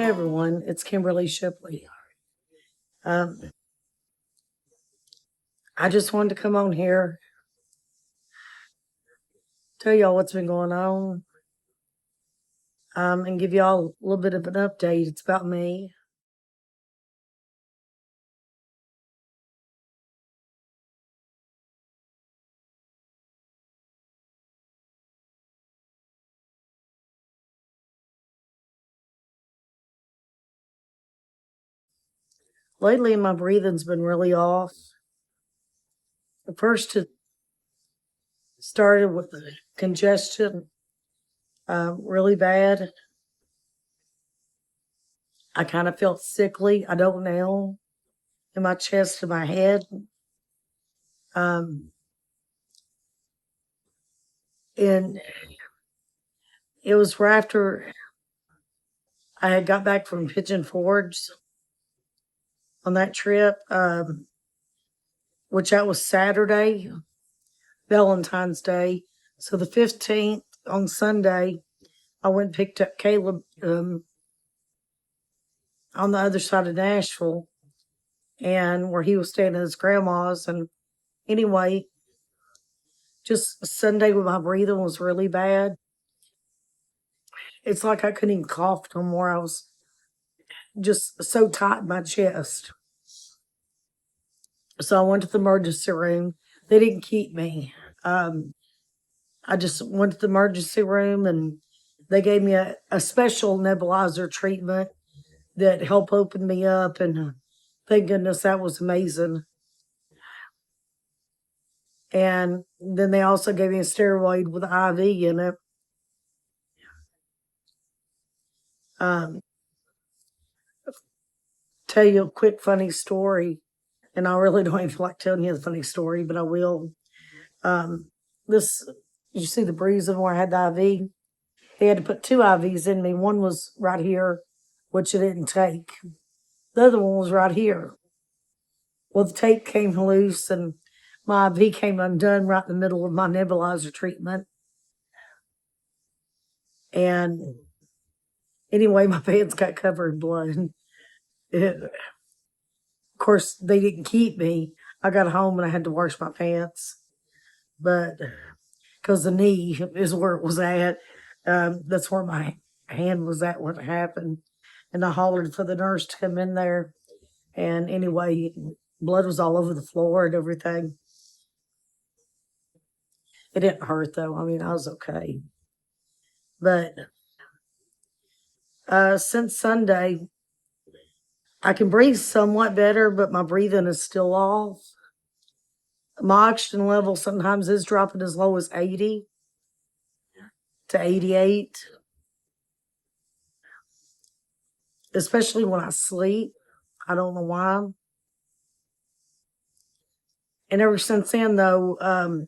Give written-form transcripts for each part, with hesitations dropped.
everyone, it's Kimberly Shipley. I just wanted to come on here, tell y'all what's been going on, and give y'all a little bit of an update. It's about me. Lately, my breathing's been really off. At first, it started with the congestion, really bad. I kind of felt sickly. I don't now, in my chest and my head. Um, and it was right after I had got back from Pigeon Forge on that trip, which that was Saturday, Valentine's Day. So the 15th on Sunday, I went and picked up Caleb on the other side of Nashville, and where he was staying at his grandma's. And anyway, just Sunday when my breathing was really bad. It's like I couldn't even cough no more. I was just so tight in my chest. So I went to the emergency room. They didn't keep me. I just went to the emergency room and they gave me a special nebulizer treatment that helped open me up. And thank goodness that was amazing. And then they also gave me a steroid with an IV in it. Tell you a quick funny story. And I really don't even like telling you the funny story, but I will. You see the bruising where I had the IV? They had to put 2 IVs in me. One was right here, which it didn't take. The other one was right here. Well, the tape came loose and my IV came undone right in the middle of my nebulizer treatment. And anyway, my pants got covered in blood. Of course, they didn't keep me. I got home and I had to wash my pants. But because the knee is where it was at, that's where my hand was at when it happened. And I hollered for the nurse to come in there. And anyway, blood was all over the floor and everything. It didn't hurt though. I mean, I was okay. But since Sunday, I can breathe somewhat better, but my breathing is still off. My oxygen level sometimes is dropping as low as 80 to 88, especially when I sleep. I don't know why. And ever since then, though,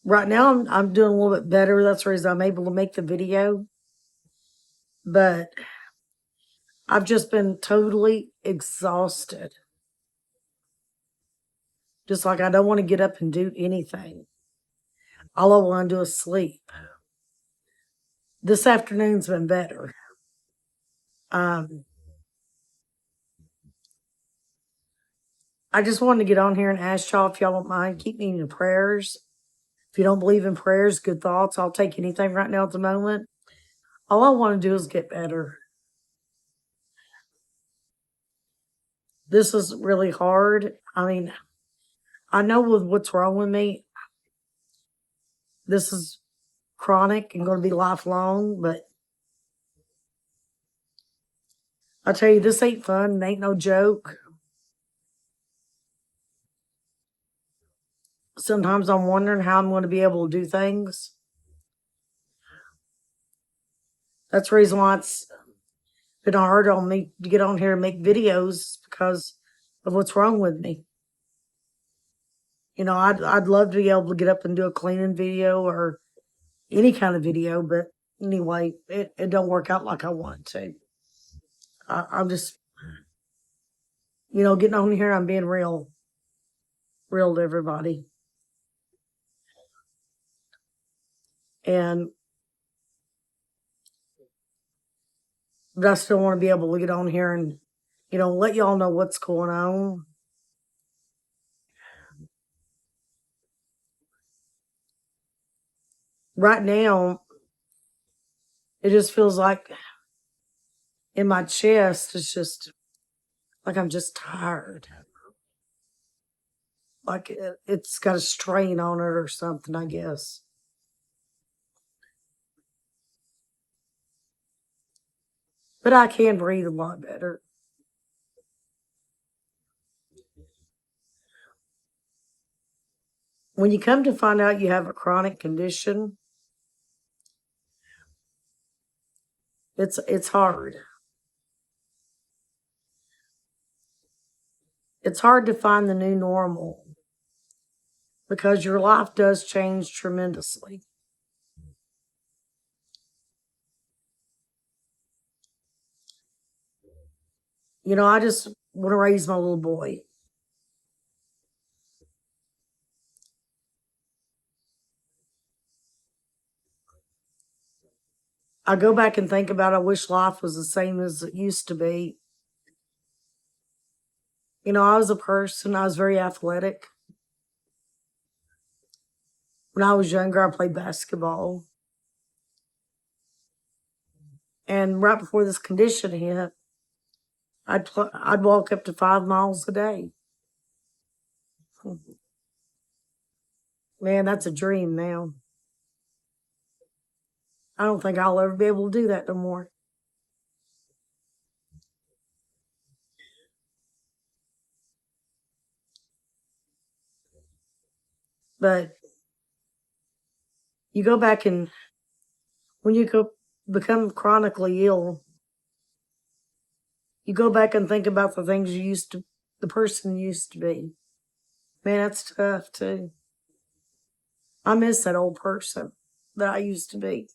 right now I'm doing a little bit better. That's the reason I'm able to make the video. But I've just been totally exhausted. Just like I don't want to get up and do anything. All I want to do is sleep. This afternoon's been better. I just wanted to get on here and ask y'all if y'all don't mind, keep me in your prayers. If you don't believe in prayers, good thoughts, I'll take anything right now at the moment. All I want to do is get better. This is really hard. I mean, I know with what's wrong with me, this is chronic and going to be lifelong, but I tell you, this ain't fun. It ain't no joke. Sometimes I'm wondering how I'm going to be able to do things. That's the reason why it's been hard on me to get on here and make videos, because of what's wrong with me. You know, I'd love to be able to get up and do a cleaning video or any kind of video, but anyway, it don't work out like I want to. I'm just, getting on here, I'm being real to everybody. And but I still want to be able to get on here and, let y'all know what's going on. Right now, it just feels like in my chest, it's just like I'm just tired. Like it's got a strain on it or something, I guess. But I can breathe a lot better. When you come to find out you have a chronic condition, it's hard. It's hard to find the new normal because your life does change tremendously. I just want to raise my little boy. I go back and think about I wish life was the same as it used to be. I was a person, I was very athletic. When I was younger, I played basketball. And right before this condition hit, I'd walk up to 5 miles a day. Man, that's a dream now. I don't think I'll ever be able to do that no more. But you go back and when you become chronically ill, you go back and think about the things the person used to be. Man, that's tough too. I miss that old person that I used to be.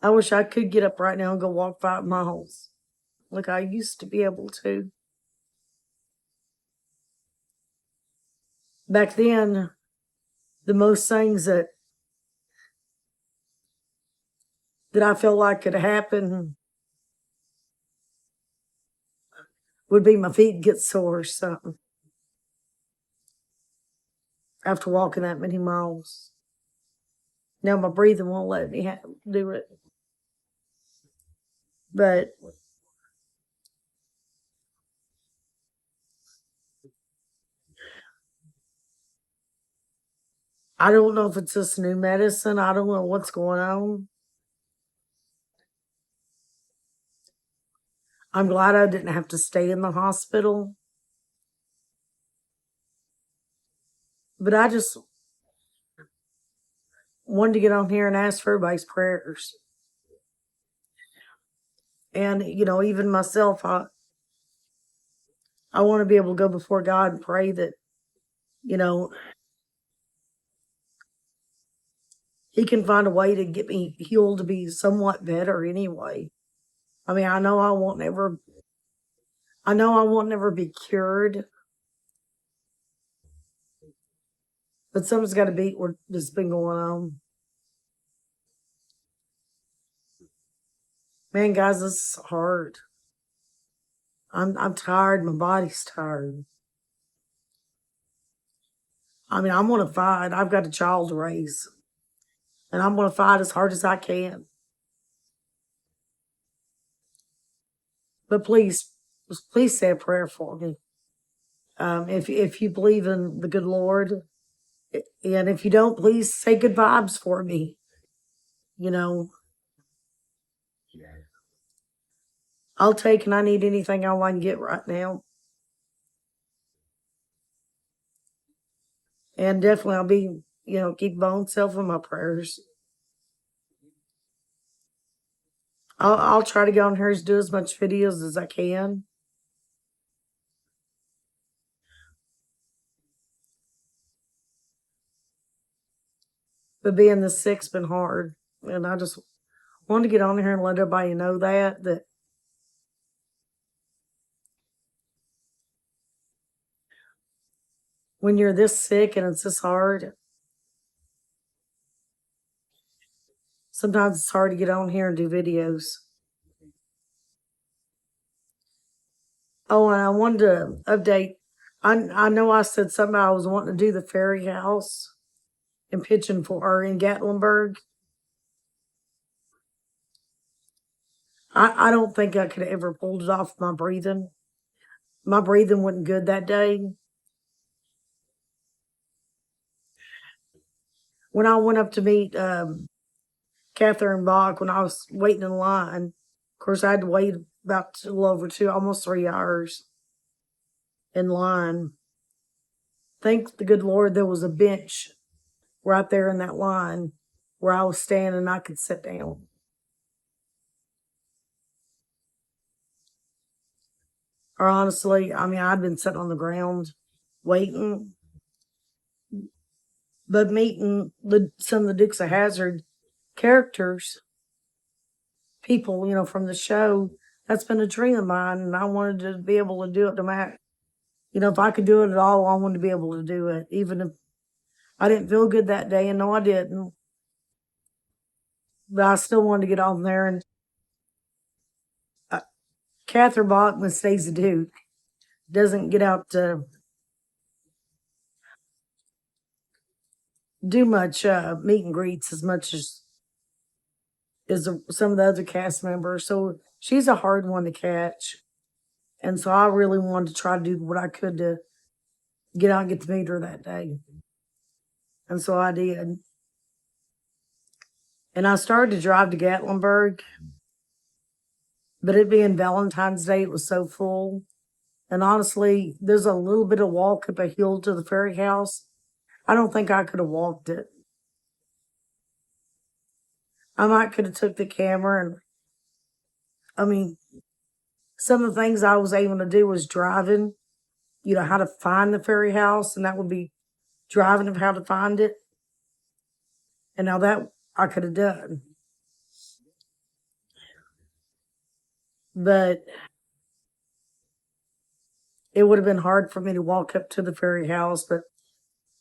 I wish I could get up right now and go walk 5 miles like I used to be able to. Back then, the most things that I felt like could happen would be my feet get sore or something after walking that many miles. Now my breathing won't let me do it. But I don't know if it's this new medicine. I don't know what's going on. I'm glad I didn't have to stay in the hospital. But I just wanted to get on here and ask for everybody's prayers. And, even myself, I want to be able to go before God and pray that, you know, He can find a way to get me healed to be somewhat better anyway. I mean, I know I won't never be cured, but something's got to beat what's been going on. Man, guys, this is hard. I'm tired. My body's tired. I mean, I'm gonna fight. I've got a child to raise, and I'm gonna fight as hard as I can. But please say a prayer for me. If you believe in the good Lord, and if you don't, please say good vibes for me. You know, I'll take and I need anything I want to get right now. And definitely I'll be, keep my own self in my prayers. I'll try to get on here and do as much videos as I can. But being the sick's been hard. And I just wanted to get on here and let everybody know that when you're this sick and it's this hard, sometimes it's hard to get on here and do videos. Oh, and I wanted to update. I know I said something I was wanting to do the Ferry House in in Gatlinburg. I don't think I could ever pulled it off my breathing. My breathing wasn't good that day. When I went up to meet Catherine Bach, when I was waiting in line, of course I had to wait about a little over almost 3 hours in line. Thank the good Lord there was a bench right there in that line where I was standing and I could sit down. Or honestly, I mean, I'd been sitting on the ground waiting, but meeting some of the Dukes of Hazzard characters, people, from the show, that's been a dream of mine, and I wanted to be able to do it no matter, if I could do it at all, I wanted to be able to do it, even if I didn't feel good that day, and no, I didn't, but I still wanted to get on there. And Catherine Bachman stays a Duke, doesn't get out to do much meet and greets as much as some of the other cast members. So she's a hard one to catch. And so I really wanted to try to do what I could to get out and get to meet her that day. And so I did. And I started to drive to Gatlinburg, but it being Valentine's Day, it was so full. And honestly, there's a little bit of walk up a hill to the Ferry House. I don't think I could have walked it. I might could have took the camera and, I mean, some of the things I was able to do was driving, how to find the Ferry House, and that would be driving of how to find it. And now that I could have done. But it would have been hard for me to walk up to the Ferry House. But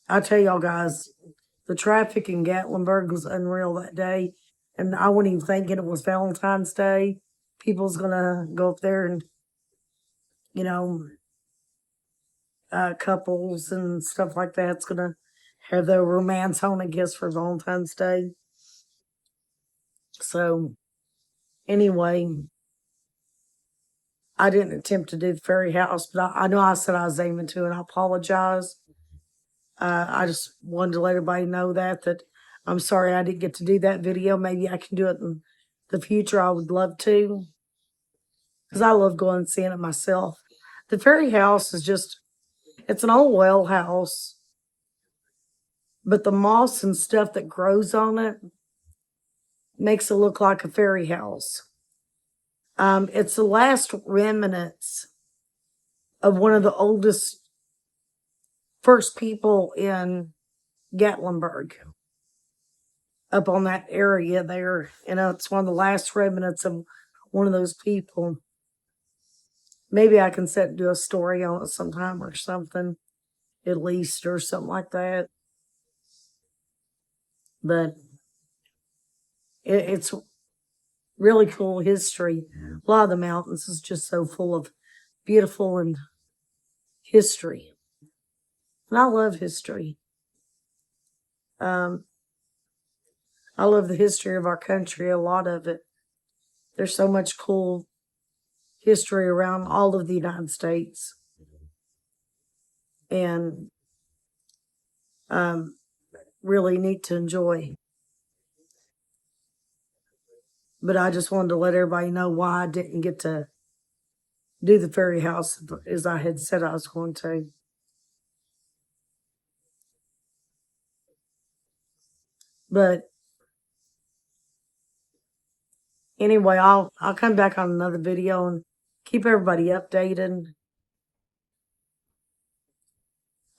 I tell y'all guys, the traffic in Gatlinburg was unreal that day. And I wasn't even thinking it was Valentine's Day. People's going to go up there and, couples and stuff like that's going to have their romance on, I guess, for Valentine's Day. So, anyway, I didn't attempt to do the Ferry House, but I know I said I was aiming to, and I apologize. I just wanted to let everybody know that I'm sorry I didn't get to do that video. Maybe I can do it in the future. I would love to, because I love going and seeing it myself. The Ferry House is it's an old well house, but the moss and stuff that grows on it makes it look like a fairy house. It's the last remnants of one of the oldest first people in Gatlinburg, up on that area there. It's one of the last remnants of one of those people. Maybe I can do a story on it sometime or something, at least, or something like that. But it's really cool history. A lot of the mountains is just so full of beautiful and history. And I love history. I love the history of our country, a lot of it. There's so much cool history around all of the United States. And really neat to enjoy. But I just wanted to let everybody know why I didn't get to do the Ferry House as I had said I was going to. But anyway, I'll come back on another video and keep everybody updated.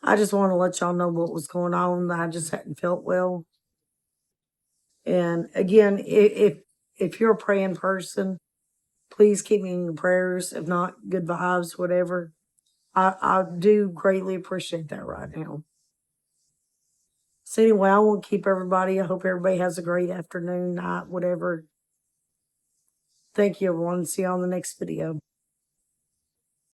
I just want to let y'all know what was going on. I just hadn't felt well. And again, if you're a praying person, please keep me in your prayers. If not, good vibes, whatever. I do greatly appreciate that right now. So anyway, I won't keep everybody. I hope everybody has a great afternoon, night, whatever. Thank you, everyone. See you on the next video.